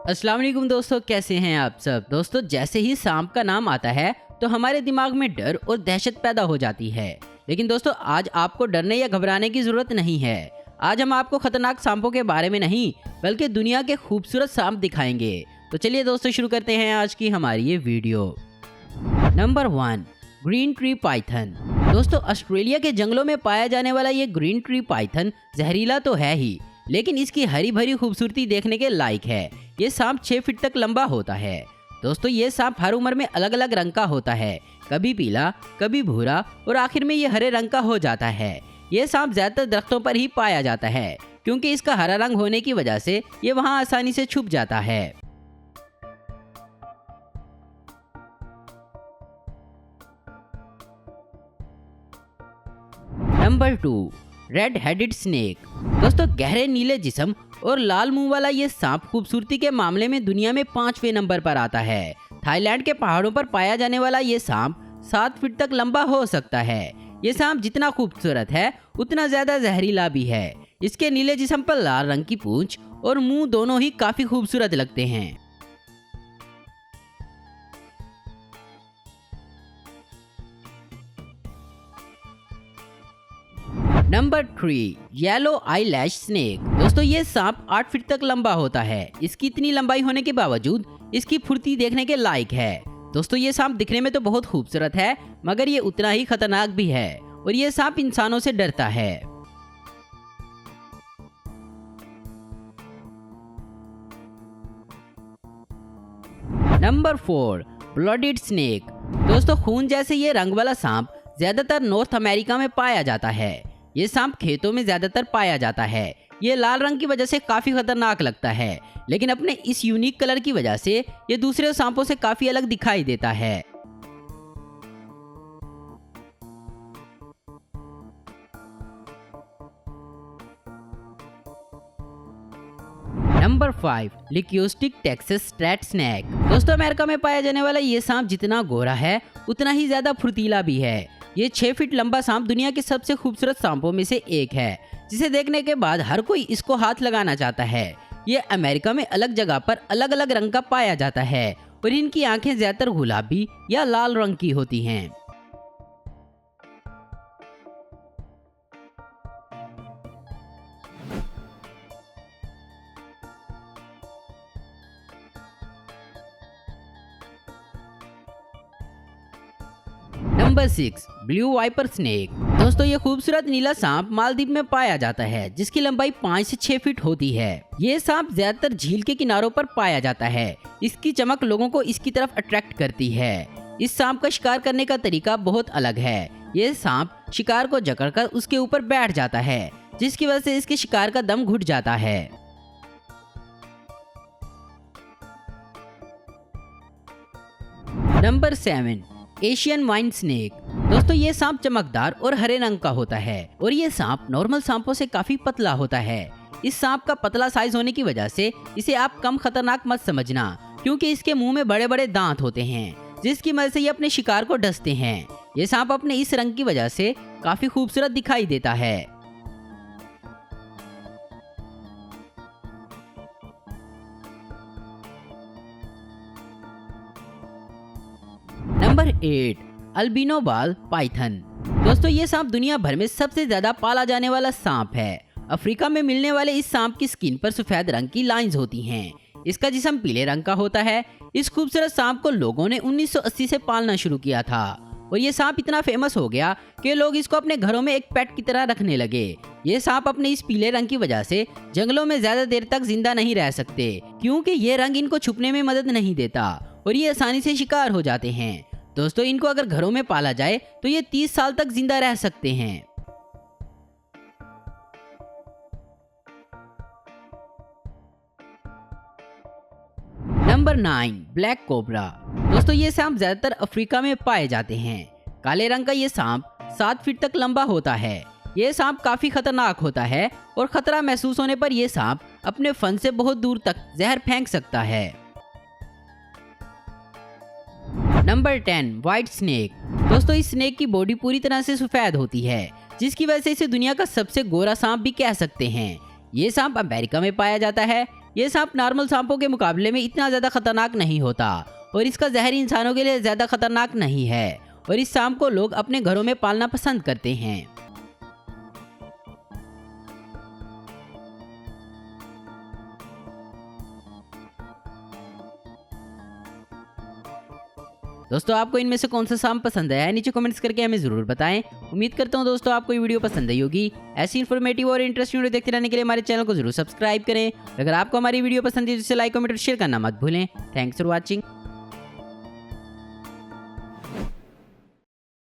अस्सलाम वालेकुम दोस्तों, कैसे हैं आप सब। दोस्तों, जैसे ही सांप का नाम आता है तो हमारे दिमाग में डर और दहशत पैदा हो जाती है। लेकिन दोस्तों, आज आपको डरने या घबराने की जरूरत नहीं है। आज हम आपको खतरनाक सांपों के बारे में नहीं बल्कि दुनिया के खूबसूरत सांप दिखाएंगे। तो चलिए दोस्तों, शुरू करते हैं आज की हमारी ये video. Number 1, green tree Python. दोस्तों, ऑस्ट्रेलिया के जंगलों में पाया जाने वाला ये ग्रीन ट्री पाइथन जहरीला तो है ही, लेकिन इसकी हरी भरी खूबसूरती देखने के लायक है। ये सांप 6 फीट तक लंबा होता है। दोस्तों, ये सांप हर उम्र में अलग अलग रंग का होता है, कभी पीला, कभी भूरा और आखिर में ये हरे रंग का हो जाता है। ये सांप ज्यादातर दरख्तों पर ही पाया जाता है, क्योंकि इसका हरा रंग होने की वजह से ये वहाँ आसानी से छुप जाता है। Number 2, red headed snake. दोस्तों, गहरे नीले जिस्म और लाल मुंह वाला ये सांप खूबसूरती के मामले में दुनिया में 5वें नंबर पर आता है। थाईलैंड के पहाड़ों पर पाया जाने वाला ये सांप 7 फीट तक लंबा हो सकता है। ये सांप जितना खूबसूरत है उतना ज्यादा जहरीला भी है। इसके नीले जिस्म पर लाल रंग की पूंछ और मुंह दोनों ही काफी खूबसूरत लगते हैं। Number 3, yellow eyelash snake. दोस्तों, ये सांप 8 फीट तक लंबा होता है। इसकी इतनी लंबाई होने के बावजूद इसकी फुर्ती देखने के लायक है। दोस्तों, ये सांप दिखने में तो बहुत खूबसूरत है, मगर ये उतना ही खतरनाक भी है और ये सांप इंसानों से डरता है। Number 4, blooded snake. दोस्तों, खून जैसे ये रंग वाला सांप ज्यादातर नॉर्थ अमेरिका में पाया जाता है। ये सांप खेतों में ज्यादातर पाया जाता है। ये लाल रंग की वजह से काफी खतरनाक लगता है, लेकिन अपने इस यूनिक कलर की वजह से ये दूसरे सांपों से काफी अलग दिखाई देता है। Number 5, leucistic Texas rat snake. दोस्तों, अमेरिका में पाया जाने वाला ये सांप जितना गोरा है उतना ही ज्यादा फुर्तीला भी है। ये 6 फीट लंबा सांप दुनिया के सबसे खूबसूरत सांपों में से एक है, जिसे देखने के बाद हर कोई इसको हाथ लगाना चाहता है। ये अमेरिका में अलग जगह पर अलग अलग रंग का पाया जाता है और इनकी आंखें ज्यादातर गुलाबी या लाल रंग की होती हैं। Number 6, blue viper snake. दोस्तों, ये खूबसूरत नीला सांप मालदीव में पाया जाता है, जिसकी लंबाई 5 से 6 फीट होती है। ये सांप ज्यादातर झील के किनारों पर पाया जाता है। इसकी चमक लोगों को इसकी तरफ अट्रैक्ट करती है। इस सांप का शिकार करने का तरीका बहुत अलग है। ये सांप शिकार को जकड़कर उसके ऊपर बैठ जाता है, जिसकी वजह से इसके शिकार का दम घुट जाता है। Number 7, Asian wine snake. दोस्तों, ये सांप चमकदार और हरे रंग का होता है और ये सांप नॉर्मल सांपों से काफी पतला होता है। इस सांप का पतला साइज होने की वजह से इसे आप कम खतरनाक मत समझना, क्योंकि इसके मुंह में बड़े बड़े दांत होते हैं, जिसकी वजह से ये अपने शिकार को डसते हैं। ये सांप अपने इस रंग की वजह से काफी खूबसूरत दिखाई देता है। नंबर 8, अल्बिनो बाल पाइथन। दोस्तों, ये सांप दुनिया भर में सबसे ज्यादा पाला जाने वाला सांप है। अफ्रीका में मिलने वाले इस सांप की स्किन पर सफेद रंग की लाइंस होती हैं। इसका जिस्म पीले रंग का होता है। इस खूबसूरत सांप को लोगों ने 1980 से पालना शुरू किया था और ये सांप इतना फेमस हो गया कि लोग इसको अपने घरों में एक पेट की तरह रखने लगे। ये सांप अपने इस पीले रंग की वजह से जंगलों में ज्यादा देर तक जिंदा नहीं रह सकते, क्योंकि ये रंग इनको छुपने में मदद नहीं देता और ये आसानी से शिकार हो जाते हैं। दोस्तों, इनको अगर घरों में पाला जाए तो ये 30 साल तक जिंदा रह सकते हैं। Number 9, black cobra. दोस्तों, ये सांप ज्यादातर अफ्रीका में पाए जाते हैं। काले रंग का ये सांप 7 फीट तक लंबा होता है। ये सांप काफी खतरनाक होता है और खतरा महसूस होने पर यह सांप अपने फन से बहुत दूर तक जहर फेंक सकता है। Number 10, white snake. दोस्तों, इस स्नेक की बॉडी पूरी तरह से सफेद होती है, जिसकी वजह से इसे दुनिया का सबसे गोरा सांप भी कह सकते हैं। ये सांप अमेरिका में पाया जाता है। ये सांप नॉर्मल सांपों के मुकाबले में इतना ज़्यादा खतरनाक नहीं होता और इसका जहर इंसानों के लिए ज़्यादा खतरनाक नहीं है और इस सांप को लोग अपने घरों में पालना पसंद करते हैं। दोस्तों आपको इनमें से कौन सा सांप पसंद है नीचे कमेंट्स करके हमें जरूर बताएं। उम्मीद करता हूं दोस्तों आपको ये वीडियो पसंद आई होगी। ऐसी इन्फॉर्मेटिव और इंटरेस्टिंग वीडियो देखते रहने के लिए हमारे चैनल को जरूर सब्सक्राइब करें। अगर आपको हमारी वीडियो पसंद है तो इसे लाइक कमेंट और शेयर करना मत भूलें। Thanks for watching.